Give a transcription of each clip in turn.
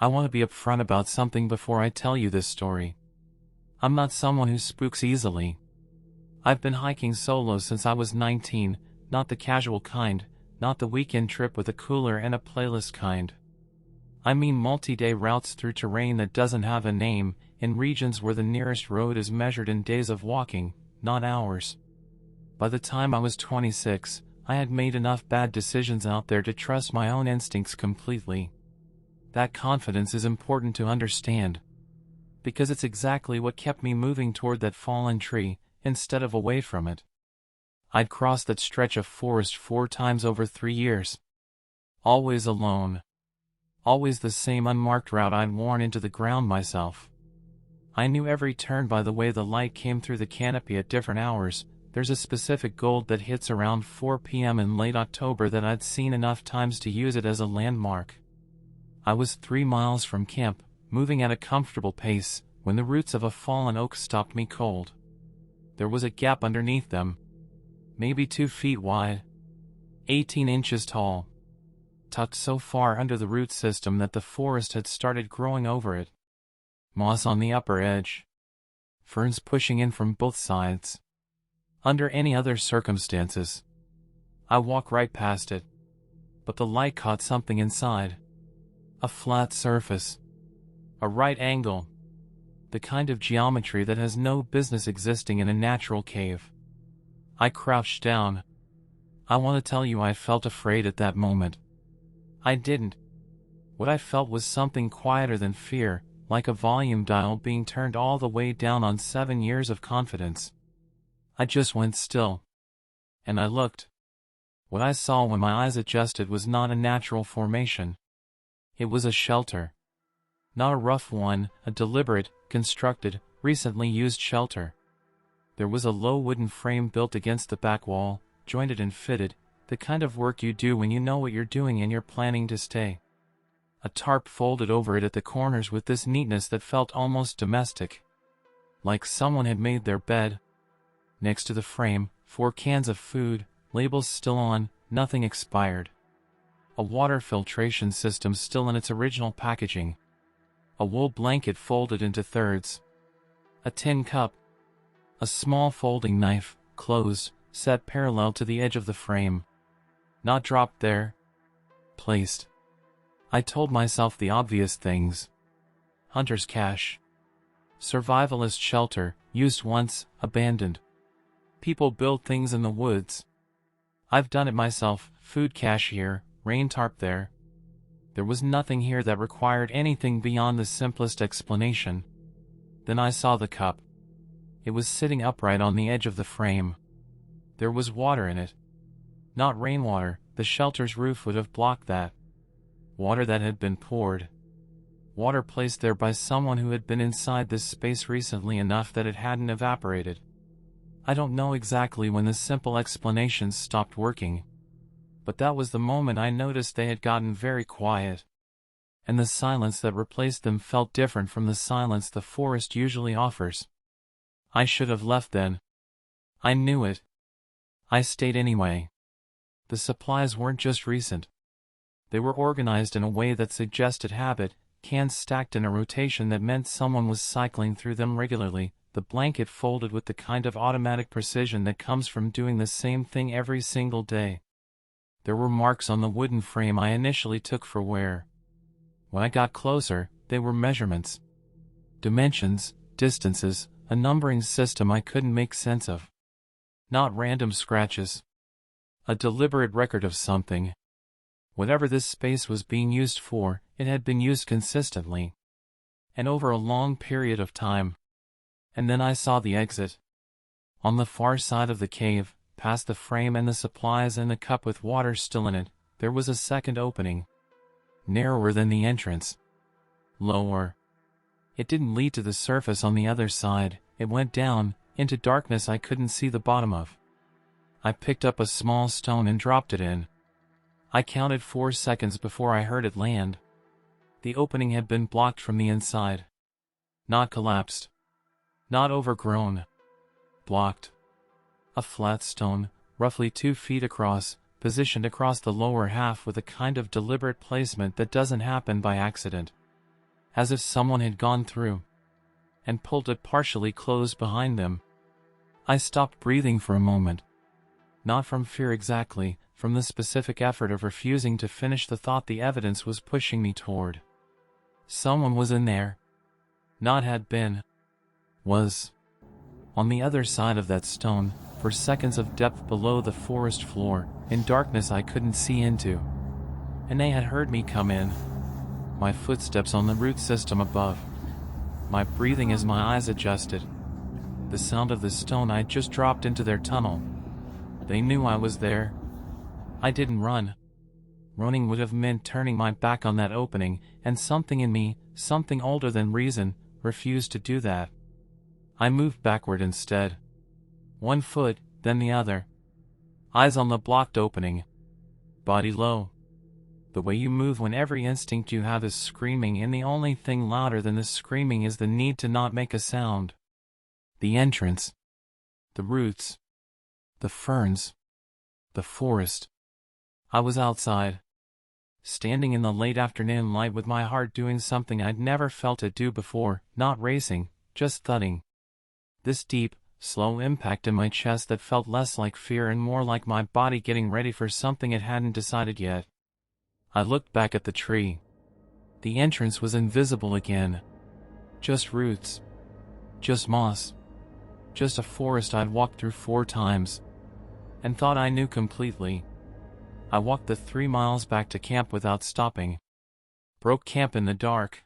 I want to be upfront about something before I tell you this story. I'm not someone who spooks easily. I've been hiking solo since I was 19, not the casual kind, not the weekend trip with a cooler and a playlist kind. I mean multi-day routes through terrain that doesn't have a name, in regions where the nearest road is measured in days of walking, not hours. By the time I was 26, I had made enough bad decisions out there to trust my own instincts completely. That confidence is important to understand, because it's exactly what kept me moving toward that fallen tree, instead of away from it. I'd crossed that stretch of forest 4 times over 3 years. Always alone. Always the same unmarked route I'd worn into the ground myself. I knew every turn by the way the light came through the canopy at different hours. There's a specific gold that hits around 4 p.m. in late October that I'd seen enough times to use it as a landmark. I was 3 miles from camp, moving at a comfortable pace, when the roots of a fallen oak stopped me cold. There was a gap underneath them, maybe 2 feet wide, 18 inches tall, tucked so far under the root system that the forest had started growing over it. Moss on the upper edge, ferns pushing in from both sides. Under any other circumstances, I walk right past it, but the light caught something inside. A flat surface, a right angle, the kind of geometry that has no business existing in a natural cave. I crouched down. I want to tell you I felt afraid at that moment. I didn't. What I felt was something quieter than fear, like a volume dial being turned all the way down on 7 years of confidence. I just went still. And I looked. What I saw when my eyes adjusted was not a natural formation. It was a shelter. Not a rough one, a deliberate, constructed, recently used shelter. There was a low wooden frame built against the back wall, jointed and fitted, the kind of work you do when you know what you're doing and you're planning to stay. A tarp folded over it at the corners with this neatness that felt almost domestic. Like someone had made their bed. Next to the frame, 4 cans of food, labels still on, nothing expired. A water filtration system still in its original packaging. A wool blanket folded into thirds. A tin cup. A small folding knife, closed, set parallel to the edge of the frame. Not dropped there. Placed. I told myself the obvious things. Hunter's cache. Survivalist shelter, used once, abandoned. People build things in the woods. I've done it myself, food cache here, rain tarp there. There was nothing here that required anything beyond the simplest explanation. Then I saw the cup. It was sitting upright on the edge of the frame. There was water in it. Not rainwater, the shelter's roof would have blocked that. Water that had been poured. Water placed there by someone who had been inside this space recently enough that it hadn't evaporated. I don't know exactly when the simple explanations stopped working. But that was the moment I noticed they had gotten very quiet. And the silence that replaced them felt different from the silence the forest usually offers. I should have left then. I knew it. I stayed anyway. The supplies weren't just recent. They were organized in a way that suggested habit, cans stacked in a rotation that meant someone was cycling through them regularly, the blanket folded with the kind of automatic precision that comes from doing the same thing every single day. There were marks on the wooden frame I initially took for wear. When I got closer, they were measurements. Dimensions, distances, a numbering system I couldn't make sense of. Not random scratches. A deliberate record of something. Whatever this space was being used for, it had been used consistently. And over a long period of time. And then I saw the exit. On the far side of the cave, past the frame and the supplies and the cup with water still in it, there was a second opening. Narrower than the entrance. Lower. It didn't lead to the surface on the other side, it went down, into darkness I couldn't see the bottom of. I picked up a small stone and dropped it in. I counted 4 seconds before I heard it land. The opening had been blocked from the inside. Not collapsed. Not overgrown. Blocked. A flat stone, roughly 2 feet across, positioned across the lower half with a kind of deliberate placement that doesn't happen by accident. as if someone had gone through and pulled it partially closed behind them. I stopped breathing for a moment. Not from fear exactly, from the specific effort of refusing to finish the thought the evidence was pushing me toward. Someone was in there. Not had been. Was. On the other side of that stone, for seconds of depth below the forest floor, in darkness I couldn't see into. And they had heard me come in. My footsteps on the root system above. My breathing as my eyes adjusted. The sound of the stone I'd just dropped into their tunnel. They knew I was there. I didn't run. Running would have meant turning my back on that opening, and something in me, something older than reason, refused to do that. I moved backward instead. One foot, then the other. Eyes on the blocked opening. Body low. The way you move when every instinct you have is screaming, and the only thing louder than the screaming is the need to not make a sound. The entrance. The roots. The ferns. The forest. I was outside. Standing in the late afternoon light with my heart doing something I'd never felt it do before, not racing, just thudding. This deep, slow impact in my chest that felt less like fear and more like my body getting ready for something it hadn't decided yet. I looked back at the tree. The entrance was invisible again. Just roots. Just moss. Just a forest I'd walked through 4 times. And thought I knew completely. I walked the 3 miles back to camp without stopping. Broke camp in the dark.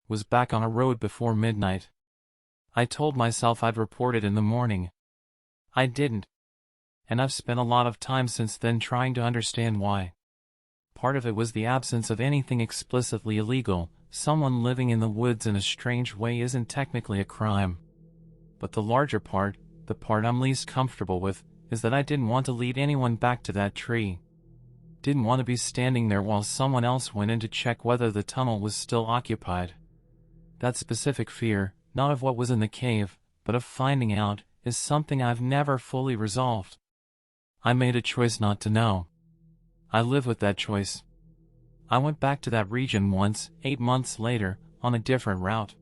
Was back on a road before midnight. I told myself I'd report it in the morning. I didn't. And I've spent a lot of time since then trying to understand why. Part of it was the absence of anything explicitly illegal. Someone living in the woods in a strange way isn't technically a crime. But the larger part, the part I'm least comfortable with, is that I didn't want to lead anyone back to that tree. Didn't want to be standing there while someone else went in to check whether the tunnel was still occupied. That specific fear, not of what was in the cave, but of finding out, is something I've never fully resolved. I made a choice not to know. I live with that choice. I went back to that region once, 8 months later, on a different route.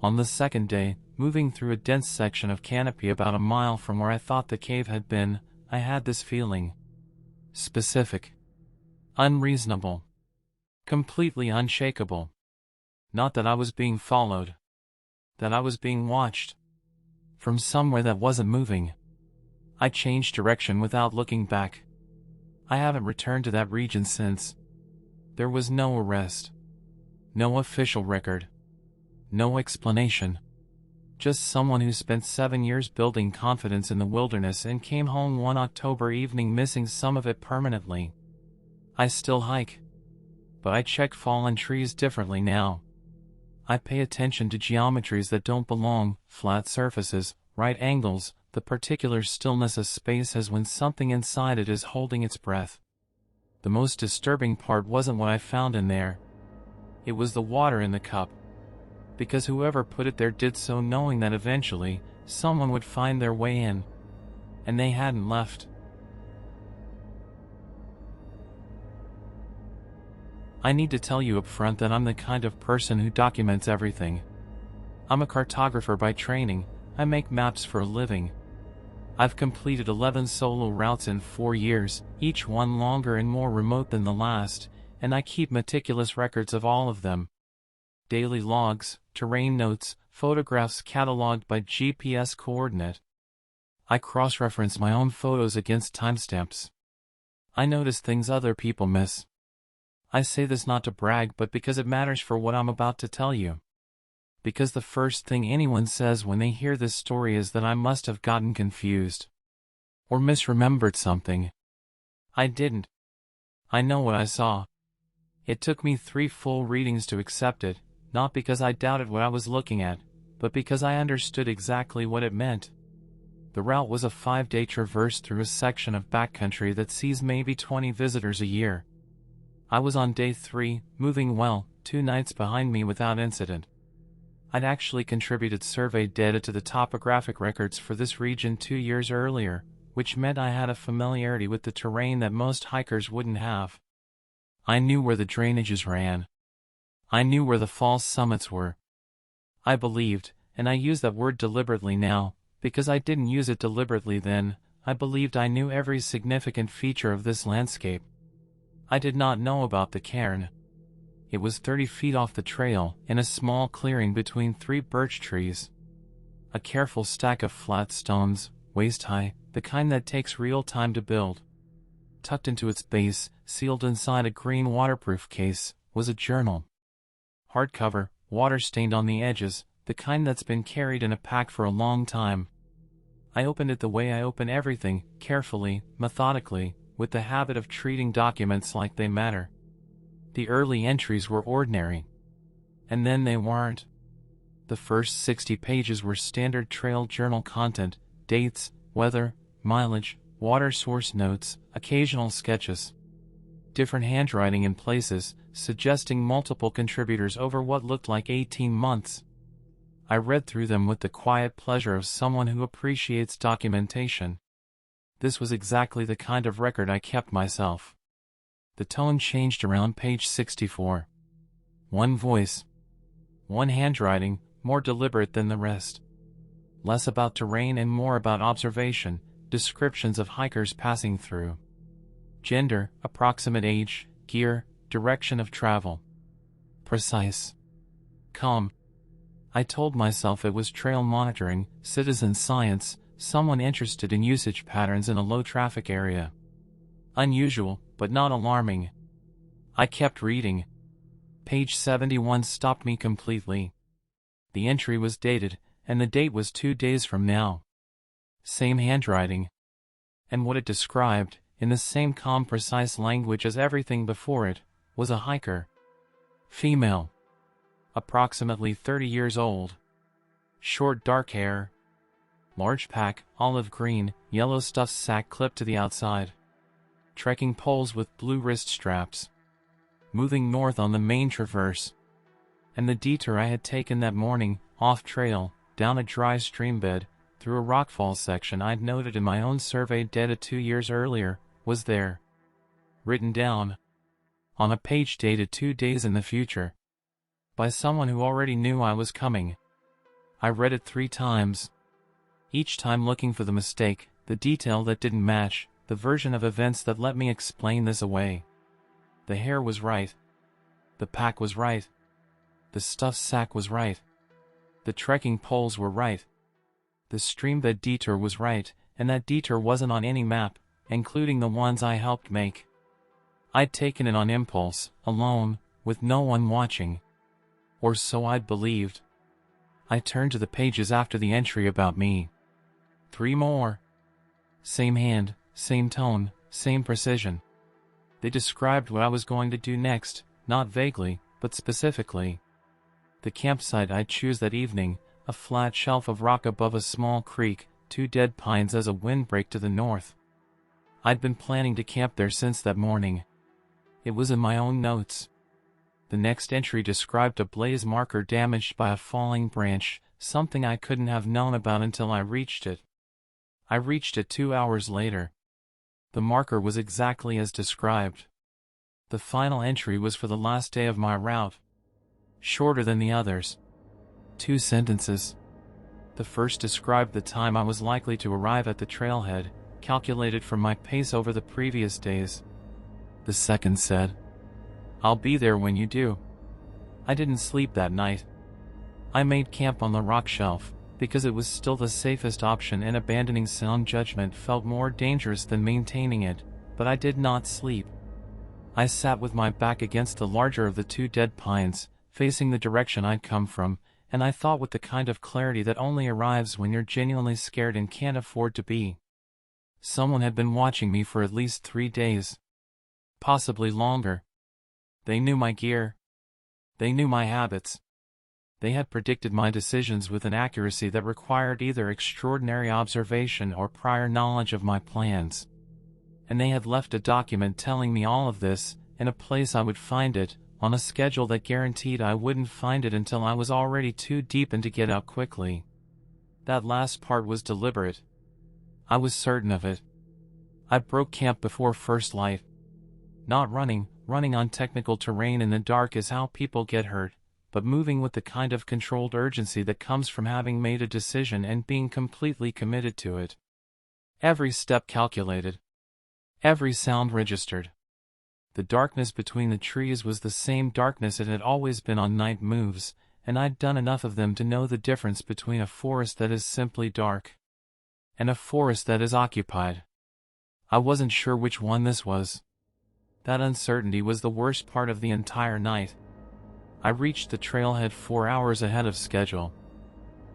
On the second day, moving through a dense section of canopy about a mile from where I thought the cave had been, I had this feeling. Specific. Unreasonable. Completely unshakable. Not that I was being followed. That I was being watched. From somewhere that wasn't moving. I changed direction without looking back. I haven't returned to that region since. There was no arrest. No official record. No explanation. Just someone who spent 7 years building confidence in the wilderness and came home one October evening missing some of it permanently. I still hike. But I check fallen trees differently now. I pay attention to geometries that don't belong, flat surfaces, right angles, the particular stillness a space has when something inside it is holding its breath. The most disturbing part wasn't what I found in there. It was the water in the cup. Because whoever put it there did so knowing that eventually, someone would find their way in. And they hadn't left. I need to tell you up front that I'm the kind of person who documents everything. I'm a cartographer by training. I make maps for a living. I've completed 11 solo routes in 4 years, each one longer and more remote than the last, and I keep meticulous records of all of them. Daily logs, terrain notes, photographs cataloged by GPS coordinate. I cross-reference my own photos against timestamps. I notice things other people miss. I say this not to brag but because it matters for what I'm about to tell you. Because the first thing anyone says when they hear this story is that I must have gotten confused. Or misremembered something. I didn't. I know what I saw. It took me 3 full readings to accept it, not because I doubted what I was looking at, but because I understood exactly what it meant. The route was a 5-day traverse through a section of backcountry that sees maybe 20 visitors a year. I was on day 3, moving well, 2 nights behind me without incident. I'd actually contributed survey data to the topographic records for this region 2 years earlier, which meant I had a familiarity with the terrain that most hikers wouldn't have. I knew where the drainages ran. I knew where the false summits were. I believed, and I use that word deliberately now, because I didn't use it deliberately then, I believed I knew every significant feature of this landscape. I did not know about the cairn. It was 30 feet off the trail, in a small clearing between 3 birch trees. A careful stack of flat stones, waist-high, the kind that takes real time to build. Tucked into its base, sealed inside a green waterproof case, was a journal. Hardcover, water-stained on the edges, the kind that's been carried in a pack for a long time. I opened it the way I open everything, carefully, methodically, with the habit of treating documents like they matter. The early entries were ordinary. And then they weren't. The first 60 pages were standard trail journal content, dates, weather, mileage, water source notes, occasional sketches. Different handwriting in places, suggesting multiple contributors over what looked like 18 months. I read through them with the quiet pleasure of someone who appreciates documentation. This was exactly the kind of record I kept myself. The tone changed around page 64. One voice. One handwriting, more deliberate than the rest. Less about terrain and more about observation, descriptions of hikers passing through. Gender, approximate age, gear, direction of travel. Precise. Calm. I told myself it was trail monitoring, citizen science, someone interested in usage patterns in a low-traffic area. Unusual, but not alarming. I kept reading. Page 71 stopped me completely. The entry was dated, and the date was 2 days from now. Same handwriting. And what it described, in the same calm, precise language as everything before it, was a hiker. Female. Approximately 30 years old. Short dark hair. Large pack, olive green, yellow stuffed sack clipped to the outside. Trekking poles with blue wrist straps. Moving north on the main traverse. And the detour I had taken that morning, off-trail, down a dry stream bed, through a rockfall section I'd noted in my own surveyed data 2 years earlier, was there. Written down. On a page dated 2 days in the future. By someone who already knew I was coming. I read it 3 times. Each time looking for the mistake, the detail that didn't match, the version of events that let me explain this away. The hair was right. The pack was right. The stuffed sack was right. The trekking poles were right. The streambed detour was right, and that detour wasn't on any map, including the ones I helped make. I'd taken it on impulse, alone, with no one watching. Or so I'd believed. I turned to the pages after the entry about me. 3 more. Same hand, same tone, same precision. They described what I was going to do next, not vaguely, but specifically. The campsite I'd choose that evening, a flat shelf of rock above a small creek, 2 dead pines as a windbreak to the north. I'd been planning to camp there since that morning. It was in my own notes. The next entry described a blaze marker damaged by a falling branch, something I couldn't have known about until I reached it. I reached it 2 hours later. The marker was exactly as described. The final entry was for the last day of my route. Shorter than the others. 2 sentences. The first described the time I was likely to arrive at the trailhead, calculated from my pace over the previous days. The second said, "I'll be there when you do." I didn't sleep that night. I made camp on the rock shelf, because it was still the safest option and abandoning sound judgment felt more dangerous than maintaining it, but I did not sleep. I sat with my back against the larger of the 2 dead pines, facing the direction I'd come from, and I thought with the kind of clarity that only arrives when you're genuinely scared and can't afford to be. Someone had been watching me for at least 3 days. Possibly longer. They knew my gear. They knew my habits. They had predicted my decisions with an accuracy that required either extraordinary observation or prior knowledge of my plans. And they had left a document telling me all of this, in a place I would find it, on a schedule that guaranteed I wouldn't find it until I was already too deep in to get out quickly. That last part was deliberate. I was certain of it. I broke camp before first light. Not running, running on technical terrain in the dark is how people get hurt, but moving with the kind of controlled urgency that comes from having made a decision and being completely committed to it. Every step calculated. Every sound registered. The darkness between the trees was the same darkness it had always been on night moves, and I'd done enough of them to know the difference between a forest that is simply dark and a forest that is occupied. I wasn't sure which one this was. That uncertainty was the worst part of the entire night. I reached the trailhead 4 hours ahead of schedule.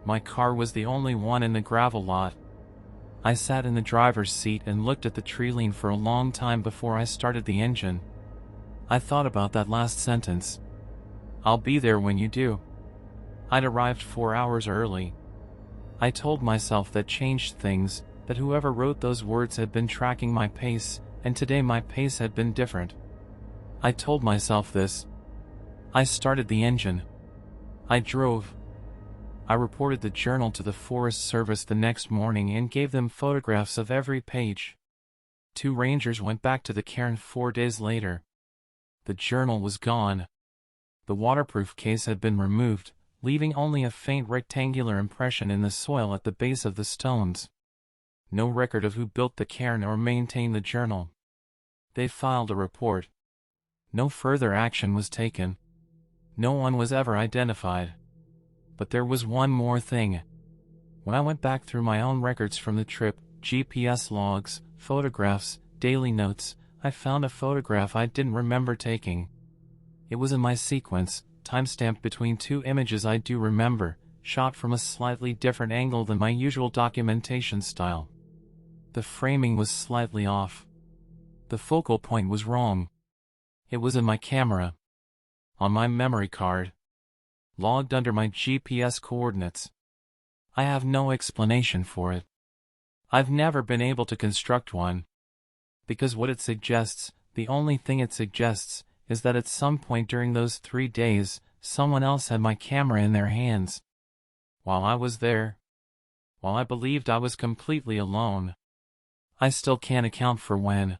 My car was the only one in the gravel lot. I sat in the driver's seat and looked at the tree line for a long time before I started the engine. I thought about that last sentence. I'll be there when you do. I'd arrived 4 hours early. I told myself that changed things, that whoever wrote those words had been tracking my pace, and today my pace had been different. I told myself this. I started the engine. I drove. I reported the journal to the Forest Service the next morning and gave them photographs of every page. 2 rangers went back to the cairn 4 days later. The journal was gone. The waterproof case had been removed, leaving only a faint rectangular impression in the soil at the base of the stones. No record of who built the cairn or maintained the journal. They filed a report. No further action was taken. No one was ever identified. But there was one more thing. When I went back through my own records from the trip, GPS logs, photographs, daily notes, I found a photograph I didn't remember taking. It was in my sequence, timestamped between 2 images I do remember, shot from a slightly different angle than my usual documentation style. The framing was slightly off. The focal point was wrong. It was in my camera. On my memory card. Logged under my GPS coordinates. I have no explanation for it. I've never been able to construct one. Because what it suggests, the only thing it suggests, is that at some point during those 3 days, someone else had my camera in their hands. While I was there. While I believed I was completely alone. I still can't account for when.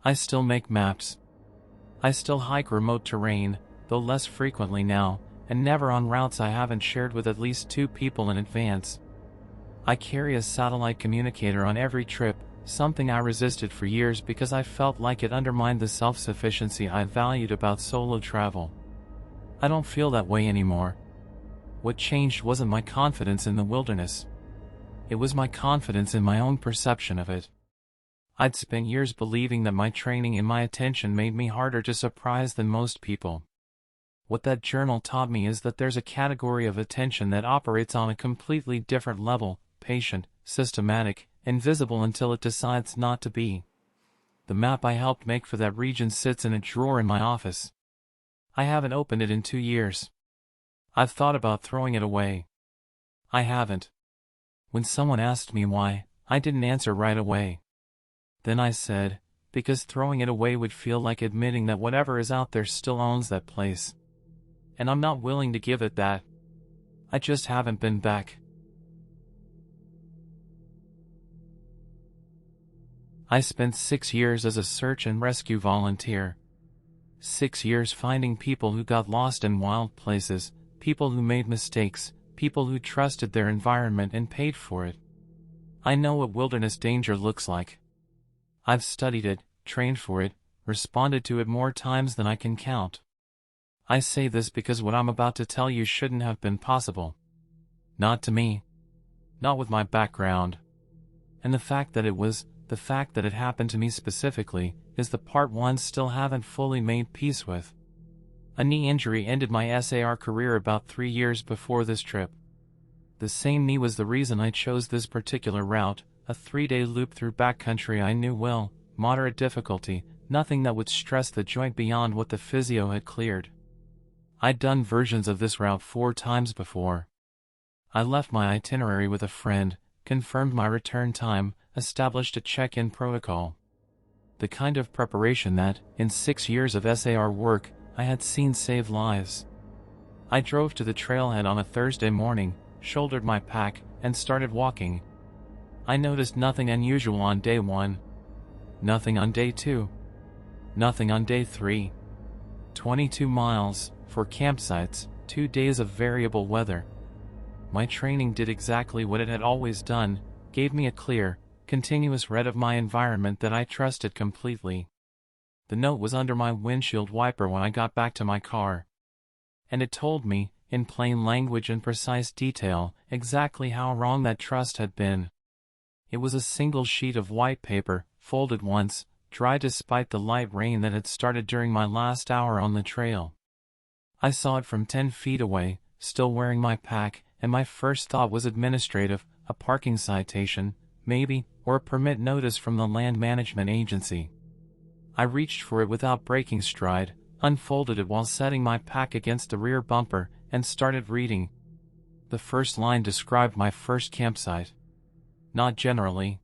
I still make maps. I still hike remote terrain, though less frequently now, and never on routes I haven't shared with at least 2 people in advance. I carry a satellite communicator on every trip, something I resisted for years because I felt like it undermined the self-sufficiency I valued about solo travel. I don't feel that way anymore. What changed wasn't my confidence in the wilderness. It was my confidence in my own perception of it. I'd spent years believing that my training and my attention made me harder to surprise than most people. What that journal taught me is that there's a category of attention that operates on a completely different level, patient, systematic, invisible until it decides not to be. The map I helped make for that region sits in a drawer in my office. I haven't opened it in 2 years. I've thought about throwing it away. I haven't. When someone asked me why, I didn't answer right away. Then I said, because throwing it away would feel like admitting that whatever is out there still owns that place. And I'm not willing to give it that. I just haven't been back. I spent 6 years as a search and rescue volunteer. 6 years finding people who got lost in wild places, people who made mistakes, people who trusted their environment and paid for it. I know what wilderness danger looks like. I've studied it, trained for it, responded to it more times than I can count. I say this because what I'm about to tell you shouldn't have been possible. Not to me. Not with my background. And the fact that it happened to me specifically, is the part one still haven't fully made peace with. A knee injury ended my SAR career about 3 years before this trip. The same knee was the reason I chose this particular route, a 3-day loop through backcountry I knew well, moderate difficulty, nothing that would stress the joint beyond what the physio had cleared. I'd done versions of this route 4 times before. I left my itinerary with a friend, confirmed my return time, established a check-in protocol. The kind of preparation that, in 6 years of SAR work, I had seen save lives. I drove to the trailhead on a Thursday morning, shouldered my pack, and started walking. I noticed nothing unusual on day 1. Nothing on day 2. Nothing on day 3. 22 miles, 4 campsites, 2 days of variable weather. My training did exactly what it had always done, gave me a clear, continuous read of my environment that I trusted completely. The note was under my windshield wiper when I got back to my car. And it told me, in plain language and precise detail, exactly how wrong that trust had been. It was a single sheet of white paper, folded once, dry despite the light rain that had started during my last hour on the trail. I saw it from 10 feet away, still wearing my pack, and my first thought was administrative, a parking citation, maybe, or a permit notice from the land management agency. I reached for it without breaking stride, unfolded it while setting my pack against the rear bumper, and started reading. The first line described my first campsite. Not generally.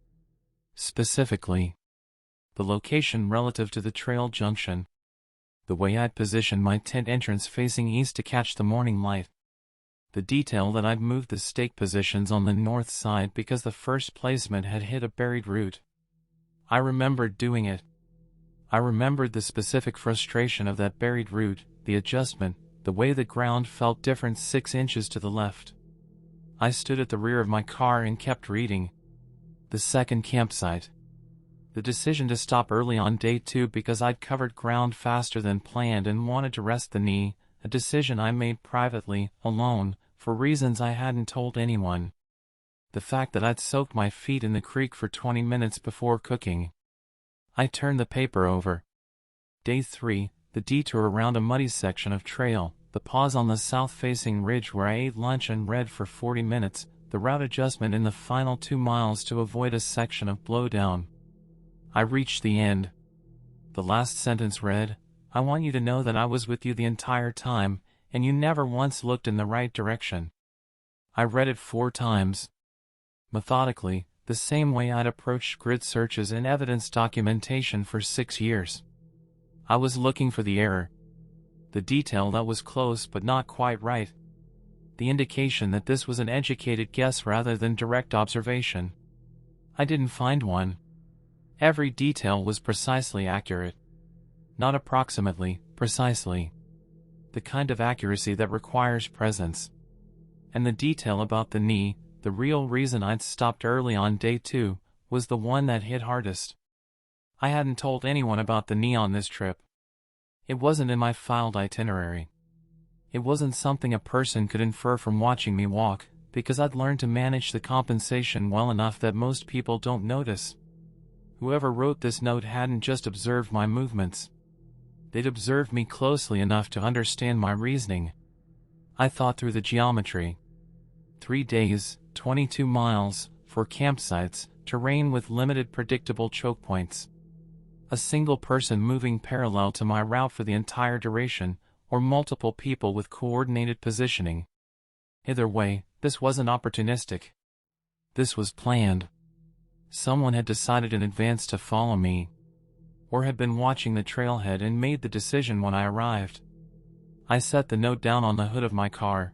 Specifically. The location relative to the trail junction. The way I'd positioned my tent entrance facing east to catch the morning light. The detail that I'd moved the stake positions on the north side because the first placement had hit a buried root. I remembered doing it. I remembered the specific frustration of that buried root, the adjustment, the way the ground felt different 6 inches to the left. I stood at the rear of my car and kept reading. The second campsite. The decision to stop early on day 2 because I'd covered ground faster than planned and wanted to rest the knee, a decision I made privately, alone, for reasons I hadn't told anyone. The fact that I'd soaked my feet in the creek for 20 minutes before cooking. I turned the paper over. Day 3, the detour around a muddy section of trail, the pause on the south-facing ridge where I ate lunch and read for 40 minutes, the route adjustment in the final 2 miles to avoid a section of blowdown. I reached the end. The last sentence read, "I want you to know that I was with you the entire time, and you never once looked in the right direction." I read it 4 times. Methodically, the same way I'd approached grid searches and evidence documentation for 6 years. I was looking for the error. The detail that was close but not quite right. The indication that this was an educated guess rather than direct observation. I didn't find one. Every detail was precisely accurate. Not approximately, precisely. The kind of accuracy that requires presence. And the detail about the knee, the real reason I'd stopped early on day 2, was the one that hit hardest. I hadn't told anyone about the knee on this trip. It wasn't in my filed itinerary. It wasn't something a person could infer from watching me walk, because I'd learned to manage the compensation well enough that most people don't notice. Whoever wrote this note hadn't just observed my movements. They'd observed me closely enough to understand my reasoning. I thought through the geometry. 3 days, 22 miles, 4 campsites, terrain with limited predictable choke points. A single person moving parallel to my route for the entire duration, or multiple people with coordinated positioning. Either way, this wasn't opportunistic. This was planned. Someone had decided in advance to follow me, or had been watching the trailhead and made the decision when I arrived. I set the note down on the hood of my car.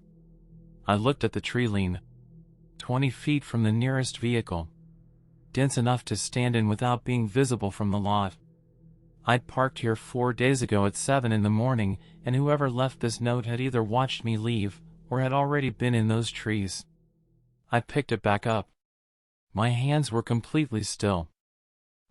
I looked at the tree line. 20 feet from the nearest vehicle. Dense enough to stand in without being visible from the lot. I'd parked here 4 days ago at 7 in the morning, and whoever left this note had either watched me leave, or had already been in those trees. I picked it back up. My hands were completely still.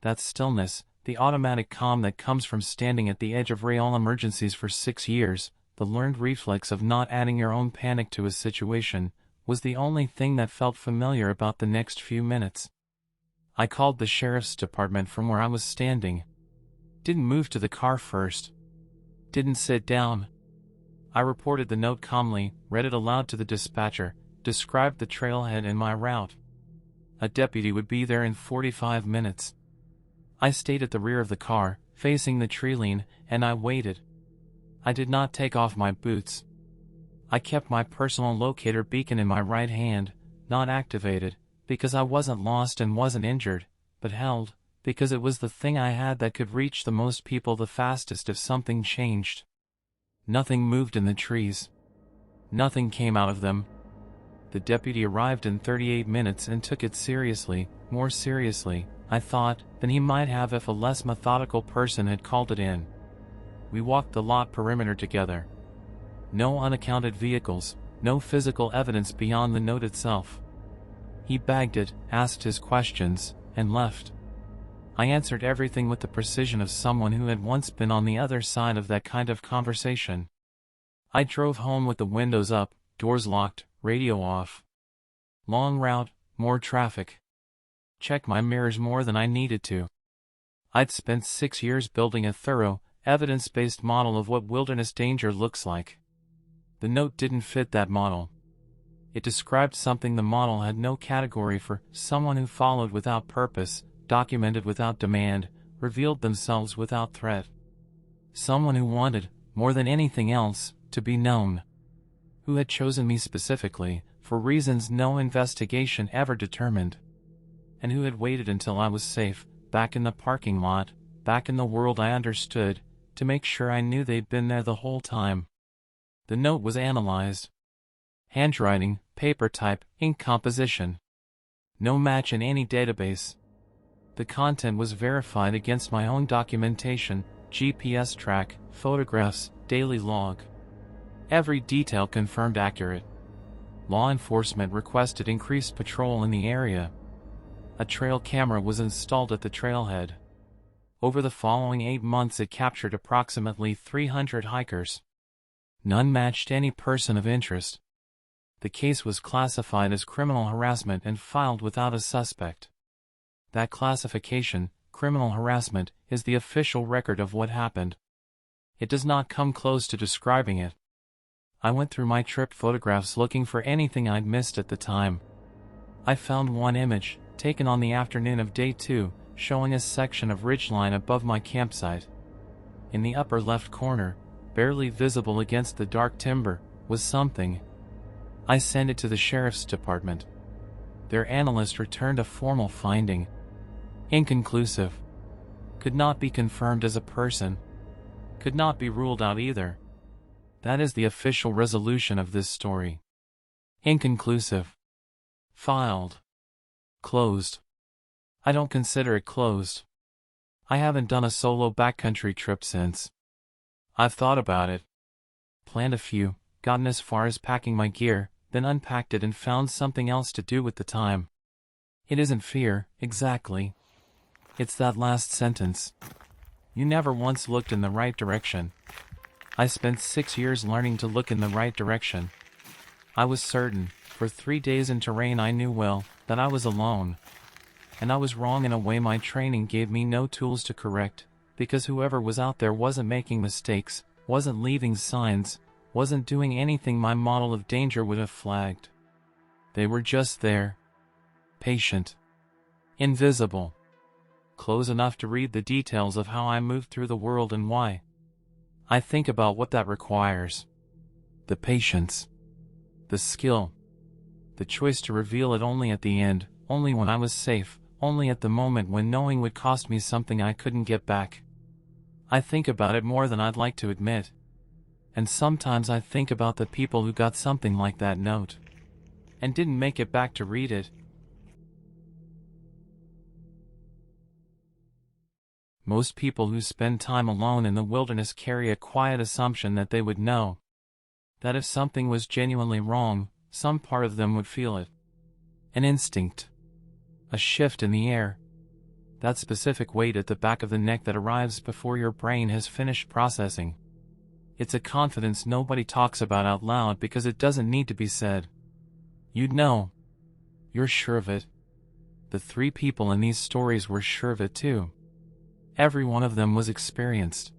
That stillness, the automatic calm that comes from standing at the edge of rail emergencies for 6 years, the learned reflex of not adding your own panic to a situation, was the only thing that felt familiar about the next few minutes. I called the sheriff's department from where I was standing. Didn't move to the car first. Didn't sit down. I reported the note calmly, read it aloud to the dispatcher, described the trailhead and my route. A deputy would be there in 45 minutes. I stayed at the rear of the car, facing the tree line, and I waited. I did not take off my boots. I kept my personal locator beacon in my right hand, not activated, because I wasn't lost and wasn't injured, but held, because it was the thing I had that could reach the most people the fastest if something changed. Nothing moved in the trees. Nothing came out of them. The deputy arrived in 38 minutes and took it seriously, more seriously, I thought, than he might have if a less methodical person had called it in. We walked the lot perimeter together. No unaccounted vehicles, no physical evidence beyond the note itself. He bagged it, asked his questions, and left. I answered everything with the precision of someone who had once been on the other side of that kind of conversation. I drove home with the windows up, doors locked, radio off. Long route, more traffic. Checked my mirrors more than I needed to. I'd spent 6 years building a thorough, evidence-based model of what wilderness danger looks like. The note didn't fit that model. It described something the model had no category for: someone who followed without purpose, documented without demand, revealed themselves without threat. Someone who wanted, more than anything else, to be known. Who had chosen me specifically, for reasons no investigation ever determined. And who had waited until I was safe, back in the parking lot, back in the world I understood, to make sure I knew they'd been there the whole time. The note was analyzed. Handwriting, paper type, ink composition. No match in any database. The content was verified against my own documentation, GPS track, photographs, daily log. Every detail confirmed accurate. Law enforcement requested increased patrol in the area. A trail camera was installed at the trailhead. Over the following 8 months it captured approximately 300 hikers. None matched any person of interest. The case was classified as criminal harassment and filed without a suspect. That classification, criminal harassment, is the official record of what happened. It does not come close to describing it. I went through my trip photographs looking for anything I'd missed at the time. I found one image, taken on the afternoon of day 2, showing a section of ridgeline above my campsite. In the upper left corner, barely visible against the dark timber, was something. I sent it to the sheriff's department. Their analyst returned a formal finding. Inconclusive. Could not be confirmed as a person. Could not be ruled out either. That is the official resolution of this story. Inconclusive. Filed. Closed. I don't consider it closed. I haven't done a solo backcountry trip since. I've thought about it. Planned a few, gotten as far as packing my gear, then unpacked it and found something else to do with the time. It isn't fear, exactly. It's that last sentence. You never once looked in the right direction. I spent 6 years learning to look in the right direction. I was certain, for 3 days in terrain I knew well, that I was alone. And I was wrong in a way my training gave me no tools to correct, because whoever was out there wasn't making mistakes, wasn't leaving signs, wasn't doing anything my model of danger would have flagged. They were just there. Patient. Invisible. Close enough to read the details of how I moved through the world and why. I think about what that requires. The patience. The skill. The choice to reveal it only at the end, only when I was safe, only at the moment when knowing would cost me something I couldn't get back. I think about it more than I'd like to admit. And sometimes I think about the people who got something like that note and didn't make it back to read it. Most people who spend time alone in the wilderness carry a quiet assumption that they would know. That if something was genuinely wrong, some part of them would feel it. An instinct. A shift in the air. That specific weight at the back of the neck that arrives before your brain has finished processing. It's a confidence nobody talks about out loud because it doesn't need to be said. You'd know. You're sure of it. The 3 people in these stories were sure of it too. Every one of them was experienced.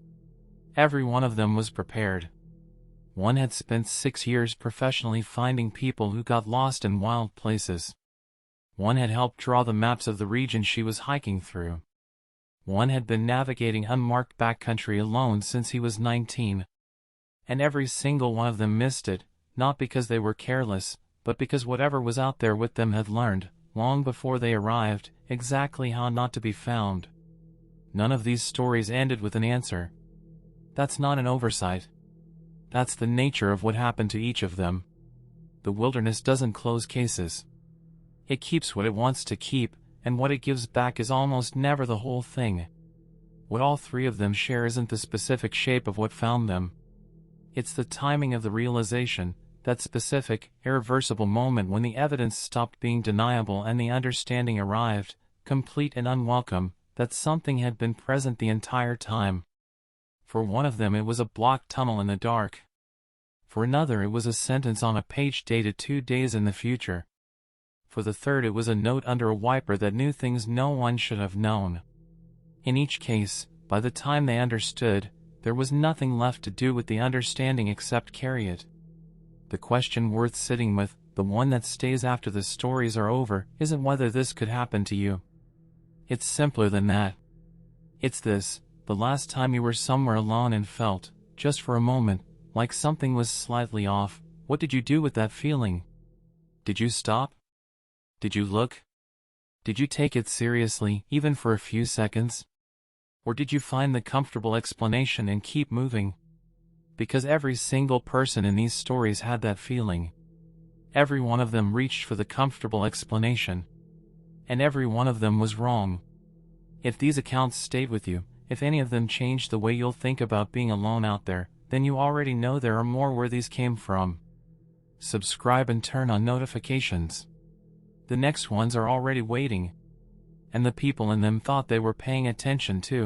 Every one of them was prepared. One had spent 6 years professionally finding people who got lost in wild places. One had helped draw the maps of the region she was hiking through. One had been navigating unmarked backcountry alone since he was 19. And every single one of them missed it, not because they were careless, but because whatever was out there with them had learned, long before they arrived, exactly how not to be found. None of these stories ended with an answer. That's not an oversight. That's the nature of what happened to each of them. The wilderness doesn't close cases. It keeps what it wants to keep, and what it gives back is almost never the whole thing. What all three of them share isn't the specific shape of what found them. It's the timing of the realization, that specific, irreversible moment when the evidence stopped being deniable and the understanding arrived, complete and unwelcome, that something had been present the entire time. For one of them it was a blocked tunnel in the dark. For another it was a sentence on a page dated 2 days in the future. For the third it was a note under a wiper that knew things no one should have known. In each case, by the time they understood, there was nothing left to do with the understanding except carry it. The question worth sitting with, the one that stays after the stories are over, isn't whether this could happen to you. It's simpler than that. It's this: the last time you were somewhere alone and felt, just for a moment, like something was slightly off, what did you do with that feeling? Did you stop? Did you look? Did you take it seriously, even for a few seconds? Or did you find the comfortable explanation and keep moving? Because every single person in these stories had that feeling. Every one of them reached for the comfortable explanation. And every one of them was wrong. If these accounts stayed with you, if any of them changed the way you'll think about being alone out there, then you already know there are more where these came from. Subscribe and turn on notifications. The next ones are already waiting. And the people in them thought they were paying attention too.